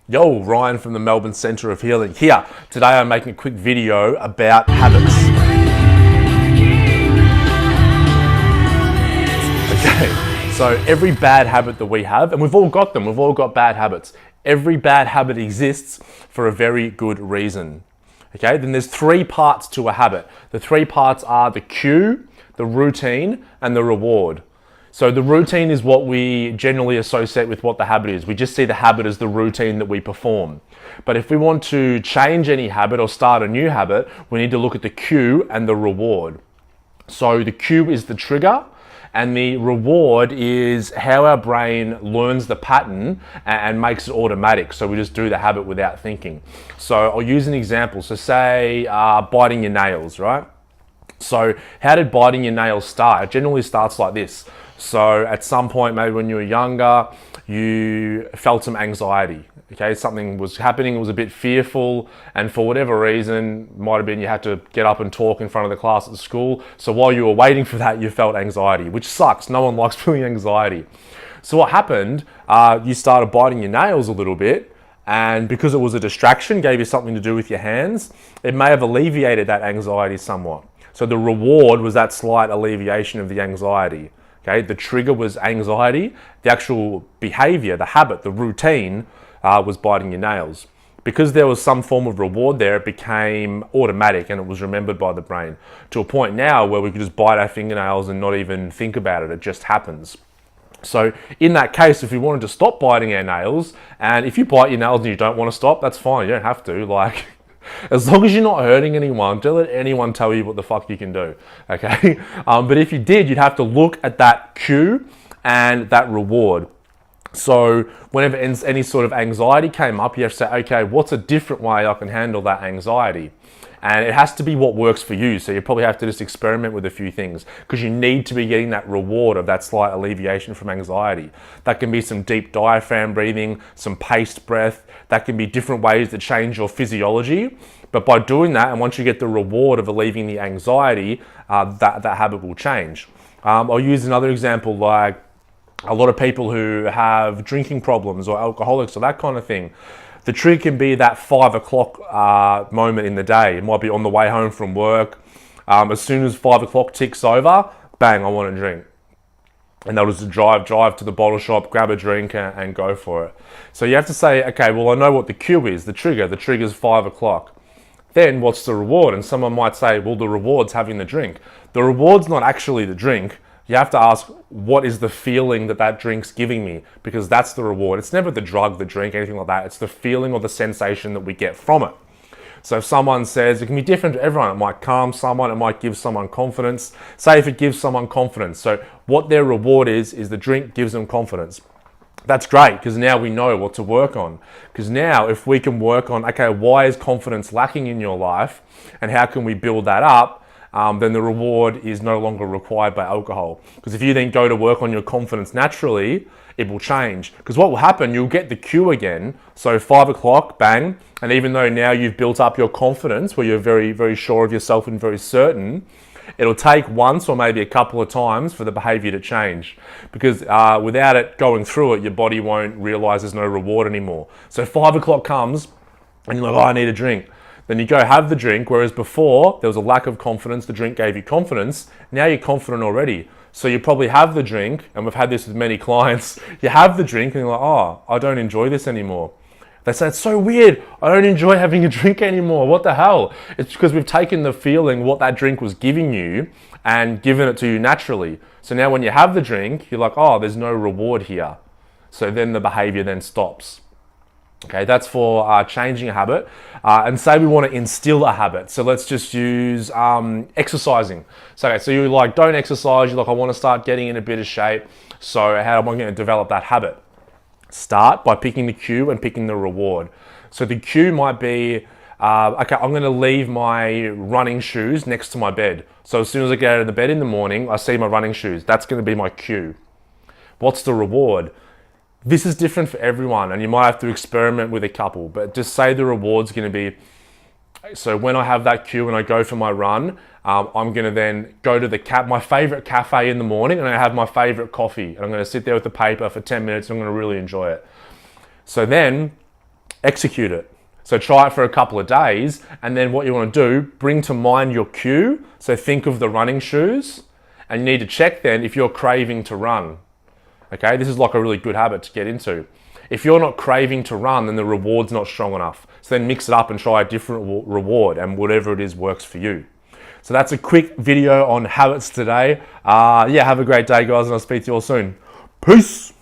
Yo, Ryan from the Melbourne Centre of Healing here. Today I'm making a quick video about habits. Okay, so every bad habit that we have, and we've all got them, we've all got bad habits. Every bad habit exists for a very good reason. Okay, then there's three parts to a habit. The three parts are the cue, the routine, and the reward. So the routine is what we generally associate with what the habit is. We just see the habit as the routine that we perform. But if we want to change any habit or start a new habit, we need to look at the cue and the reward. So the cue is the trigger, and the reward is how our brain learns the pattern and makes it automatic. So we just do the habit without thinking. So I'll use an example. So say biting your nails, right? So how did biting your nails start? It generally starts like this. So at some point, maybe when you were younger, you felt some anxiety. Okay, something was happening, it was a bit fearful, and for whatever reason, might have been you had to get up and talk in front of the class at school. So while you were waiting for that, you felt anxiety, which sucks. No one likes feeling anxiety. So what happened, you started biting your nails a little bit, and because it was a distraction, gave you something to do with your hands, it may have alleviated that anxiety somewhat. So the reward was that slight alleviation of the anxiety. Okay, the trigger was anxiety. The actual behavior, the habit, the routine was biting your nails. Because there was some form of reward there, it became automatic and it was remembered by the brain to a point now where we could just bite our fingernails and not even think about it. It just happens. So in that case, if we wanted to stop biting our nails, and if you bite your nails and you don't want to stop, that's fine. You don't have to. Like, as long as you're not hurting anyone, don't let anyone tell you what the fuck you can do, okay? But if you did, you'd have to look at that cue and that reward. So whenever any sort of anxiety came up, you have to say, okay, what's a different way I can handle that anxiety? And it has to be what works for you. So you probably have to just experiment with a few things because you need to be getting that reward of that slight alleviation from anxiety. That can be some deep diaphragm breathing, some paced breath. That can be different ways to change your physiology. But by doing that, and once you get the reward of alleviating the anxiety, that habit will change. I'll use another example, like a lot of people who have drinking problems or alcoholics or that kind of thing. The trick can be that 5 o'clock moment in the day. It might be on the way home from work. As soon as 5 o'clock ticks over, bang, I want a drink. And they'll just drive to the bottle shop, grab a drink and go for it. So you have to say, okay, well, I know what the cue is, the trigger. The trigger is 5 o'clock. Then what's the reward? And someone might say, well, the reward's having the drink. The reward's not actually the drink. You have to ask, what is the feeling that drink's giving me? Because that's the reward. It's never the drug, the drink, anything like that. It's the feeling or the sensation that we get from it. So if someone says, it can be different to everyone. It might calm someone, it might give someone confidence. Say if it gives someone confidence. So what their reward is the drink gives them confidence. That's great, because now we know what to work on. Because now if we can work on, okay, why is confidence lacking in your life? And how can we build that up? Then the reward is no longer required by alcohol. Because if you then go to work on your confidence naturally, it will change. Because what will happen, you'll get the cue again. So 5 o'clock, bang. And even though now you've built up your confidence, where you're very, very sure of yourself and very certain, it'll take once or maybe a couple of times for the behavior to change. Because without it going through it, your body won't realize there's no reward anymore. So 5 o'clock comes and you're like, oh, I need a drink. Then you go have the drink, whereas before there was a lack of confidence, the drink gave you confidence. Now you're confident already. So you probably have the drink, and we've had this with many clients, you have the drink and you're like, oh, I don't enjoy this anymore. They say, it's so weird, I don't enjoy having a drink anymore, what the hell? It's because we've taken the feeling, what that drink was giving you, and given it to you naturally. So now when you have the drink, you're like, oh, there's no reward here. So then the behavior then stops. Okay, that's for changing a habit. And say we want to instill a habit. So let's just use exercising. So, okay, so you like, don't exercise, you're like, I want to start getting in a bit of shape. So how am I going to develop that habit? Start by picking the cue and picking the reward. So the cue might be, okay, I'm going to leave my running shoes next to my bed. So as soon as I get out of the bed in the morning, I see my running shoes. That's going to be my cue. What's the reward? This is different for everyone, and you might have to experiment with a couple, but just say the reward's going to be, So when I have that cue and I go for my run, I'm going to then go to my favorite cafe in the morning, and I have my favorite coffee, and I'm going to sit there with the paper for 10 minutes, and I'm going to really enjoy it. So then execute it. So try it for a couple of days, and then what you want to do, bring to mind your cue. So think of the running shoes, and you need to check then if you're craving to run. Okay, this is like a really good habit to get into. If you're not craving to run, then the reward's not strong enough. So then mix it up and try a different reward, and whatever it is works for you. So that's a quick video on habits today. Yeah, have a great day, guys, and I'll speak to you all soon. Peace.